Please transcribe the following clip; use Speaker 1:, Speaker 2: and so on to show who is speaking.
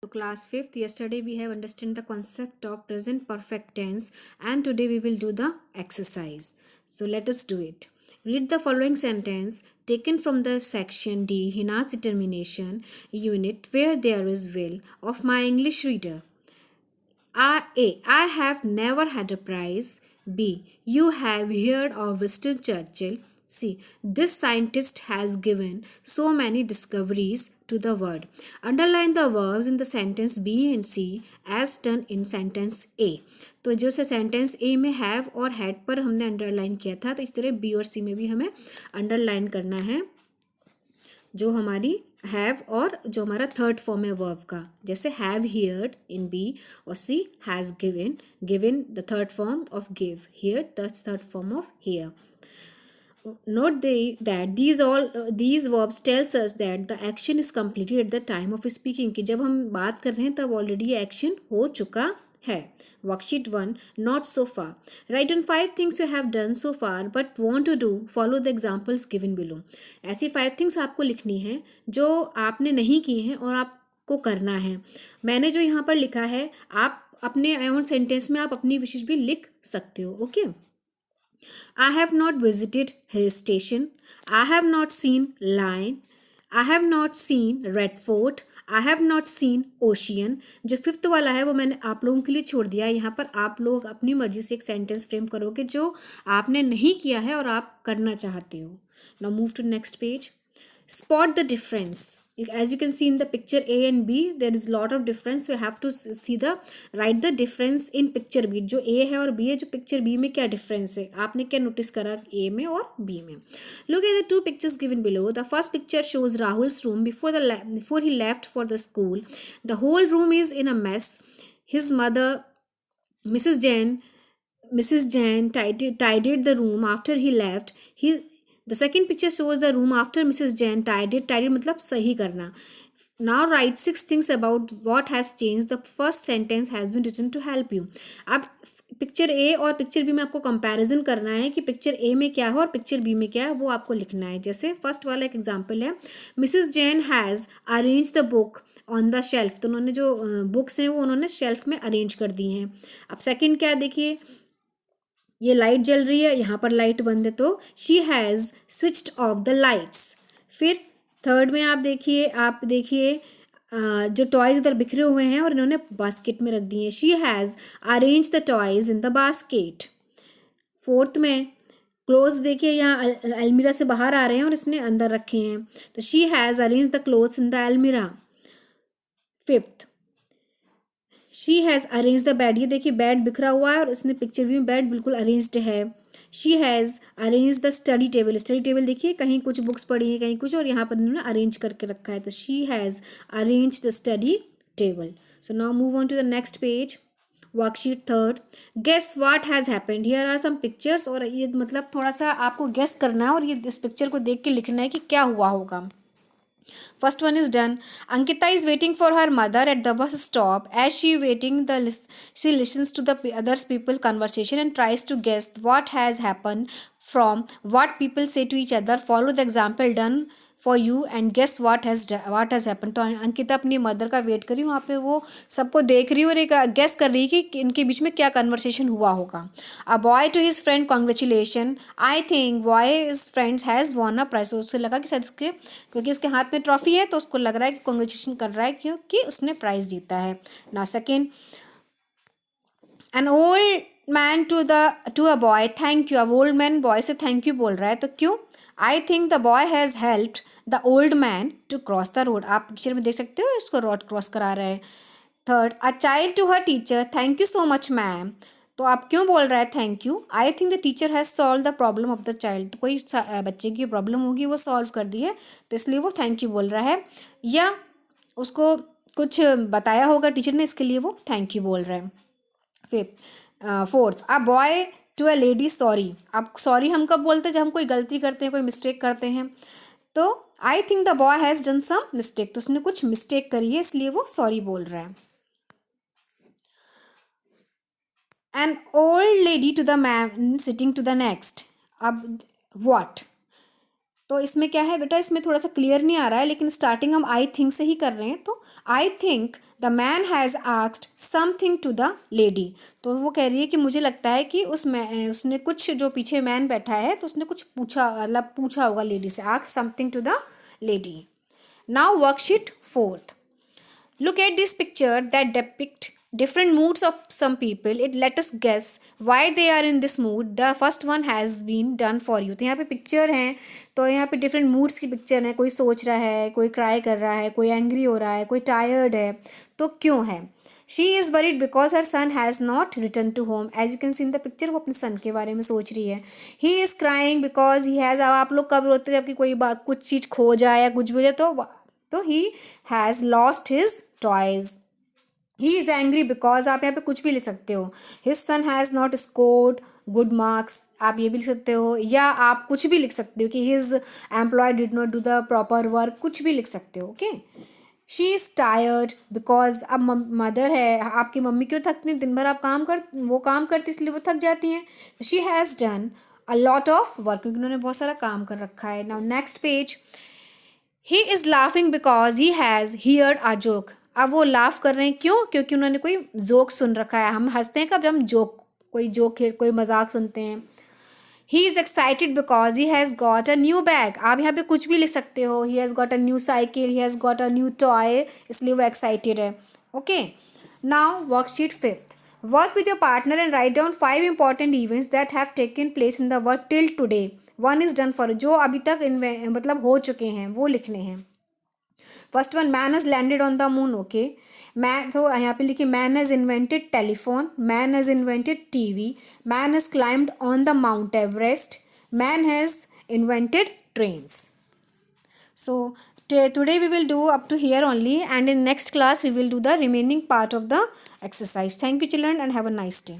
Speaker 1: So class 5th, yesterday we have understood the concept of present perfect tense and today we will do the exercise. So let us do it. Read the following sentence taken from the section D, Hina's determination unit where there is will of my English reader. I have never had a prize. B. You have heard of Winston Churchill. C. This scientist has given so many discoveries to the world. Underline the verbs in the sentence B and C as done in sentence A. तो जो से sentence ए में have और had पर हमने underline किया था, तो इस तरह बी और सी में भी हमें अंडरलाइन करना है जो हमारी हैव और जो हमारा थर्ड फॉर्म है वर्ब का, जैसे हैव हियर्ड इन बी और C has given, given the third form of give, hear the third form of hear. Note that these verbs tells us that the action is completed at the time of speaking. कि जब हम बात कर रहे हैं तब already action हो चुका है. Worksheet 1, not so far. Write down 5 things you have done so far but want to do. Follow the examples given below. ऐसी 5 things आपको लिखनी है जो आपने नहीं की हैं और आपको करना है. मैंने जो यहाँ पर लिखा है, आप अपने ओन सेंटेंस में आप अपनी विशेष भी लिख सकते हो. Okay. I have not visited hill station. I have not seen lion. I have not seen Red Fort. I have not seen ocean. जो फिफ्थ वाला है वो मैंने आप लोगों के लिए छोड़ दिया है. यहाँ पर आप लोग अपनी मर्जी से एक सेंटेंस फ्रेम करोगे जो आपने नहीं किया है और आप करना चाहते हो. Now move to next page. Spot the difference. As you can see in the picture A and B, there is lot of difference. So you have to see the write the difference in picture B. जो A है और B है, जो picture B में क्या difference है, आपने क्या notice करा A में और B में. Look at the two pictures given below. The first picture shows Rahul's room before he left for the school. The whole room is in a mess. His mother, Mrs. Jain tidied the room after he left. The second picture shows the room after Mrs. Jain tidied मतलब सही करना. Now write 6 things about what has changed. The first sentence has been written to help you. अब picture ए और picture B में आपको comparison करना है कि पिक्चर ए में क्या है और पिक्चर बी में क्या है, वो आपको लिखना है. जैसे फर्स्ट वाला एक एग्जांपल है, Mrs Jain has arrange the book on the shelf. तो उन्होंने जो बुक्स हैं वो उन्होंने शेल्फ में अरेंज कर दी हैं. अब सेकंड क्या देखिए, ये लाइट जल रही है, यहाँ पर लाइट बंद है, तो she has switched off the lights. फिर थर्ड में आप देखिए जो टॉयज़ इधर बिखरे हुए हैं और इन्होंने बास्केट में रख दिए हैं. She has arrange the toys in the basket. Fourth में क्लोथ्स देखिए, यहाँ अलमीरा से बाहर आ रहे हैं और इसने अंदर रखे हैं, तो she has arrange the clothes in the अलमीरा. Fifth, she has arrange the bed. ये देखिए बेड बिखरा हुआ है और इसने पिक्चर में बेड बिल्कुल अरेंज्ड है. She has arrange the study table. Study table देखिए कहीं कुछ बुक्स पड़ी हैं कहीं कुछ, और यहाँ पर इन्होंने अरेंज करके रखा है, तो she has arrange the study table. So now move on to the next page. Worksheet third, guess what has happened. Here are some pictures, और ये मतलब थोड़ा सा आपको गेस करना है और ये इस पिक्चर को देख के लिखना है कि क्या हुआ होगा. First one is done. Ankita is waiting for her mother at the bus stop. As she listens to the others people conversation and tries to guess what has happened from what people say to each other. Follow the example done for you and guess what has happened. तो अंकिता अपनी mother का wait कर रही, वहाँ पे वो सबको देख रही और एक गेस कर रही कि इनके बीच में क्या कन्वर्सेशन हुआ होगा. A boy to his friend congratulation. I think boy his friends has won a prize. उससे लगा कि शायद उसके क्योंकि उसके हाथ में ट्रॉफी है तो उसको लग रहा है कि कॉन्ग्रेचुलेशन कर रहा है क्योंकि उसने प्राइज जीता है. ना second, an old man to a boy thank you. अब ओल्ड मैन बॉय से थैंक यू बोल रहा है, तो क्यों? I think the boy has helped the old man to cross the road. आप पिक्चर में देख सकते हो इसको रोड क्रॉस करा रहा है. Third, a child to her teacher thank you so much ma'am. तो आप क्यों बोल रहा है thank you? I think the teacher has solve the problem of the child. तो कोई बच्चे की प्रॉब्लम होगी वो सॉल्व कर दी है, तो इसलिए वो थैंक यू बोल रहा है, या उसको कुछ बताया होगा टीचर ने, इसके लिए वो थैंक यू बोल रहा है. Fourth, a boy to a lady sorry. अब सॉरी हम कब बोलते हैं? जब हम कोई गलती करते हैं, कोई मिस्टेक करते हैं. तो I think the boy has done some mistake. तो उसने कुछ मिस्टेक करी है इसलिए वो सॉरी बोल रहा है. An old lady to the man sitting to the next. अब what? तो इसमें क्या है बेटा, इसमें थोड़ा सा क्लियर नहीं आ रहा है, लेकिन स्टार्टिंग हम आई थिंक से ही कर रहे हैं। तो I think the man has asked something to the lady. तो वो कह रही है कि मुझे लगता है कि उसने कुछ, जो पीछे मैन बैठा है तो उसने कुछ पूछा, मतलब पूछा होगा लेडी से, ask something to the lady. Now worksheet 4th. Look at this picture that depict different moods of some people. It let us guess why they are in this mood. The first one has been done for you. तो यहाँ पे picture हैं, तो यहाँ पे different moods की picture है। कोई सोच रहा है, कोई क्राई कर रहा है, कोई एंग्री हो रहा है, कोई टायर्ड है। तो क्यों है? She is worried because her son has not return to home. As you can see in the picture, वो अपने सन के बारे में सोच रही है। He is crying because he has, आप लोग कब रोते हैं जबकि कोई बात, कुछ चीज़ खो जाए या कुछ भी हो जाए, तो he has lost his toys. He is angry because, आप यहाँ पे कुछ भी लिख सकते हो। His son has not scored good marks, आप ये भी लिख सकते हो, या आप कुछ भी लिख सकते हो कि his employ did not do the proper work, कुछ भी लिख सकते हो। Okay. She is tired because, अब मदर है, आपकी मम्मी क्यों थकती, दिन भर आप वो काम करती इसलिए वो थक जाती हैं। She has done a lot of work, क्योंकि उन्होंने बहुत सारा काम कर रखा है। Now next page. He is laughing because he has heard a joke. अब वो लाफ कर रहे हैं, क्यों? क्योंकि उन्होंने कोई जोक सुन रखा है। हम हंसते हैं कब, हम कोई मजाक सुनते हैं। He is excited because he has got a new bag. आप यहाँ पे कुछ भी लिख सकते हो। He has got a new cycle, he has got a new toy, इसलिए वो एक्साइटेड है। Okay. Now worksheet 5th. Work with your partner and write down 5 important events that have taken place in the work till today. 1 is done for, जो अभी तक मतलब हो चुके हैं वो लिखने हैं। First one, man has landed on the moon. Okay. Man, तो यहाँ पे लिखिए, man has invented telephone, man has invented TV, man has climbed on the mount Everest, man has invented trains. So today we will do up to here only, and in next class we will do the remaining part of the exercise. Thank you children and have a nice day.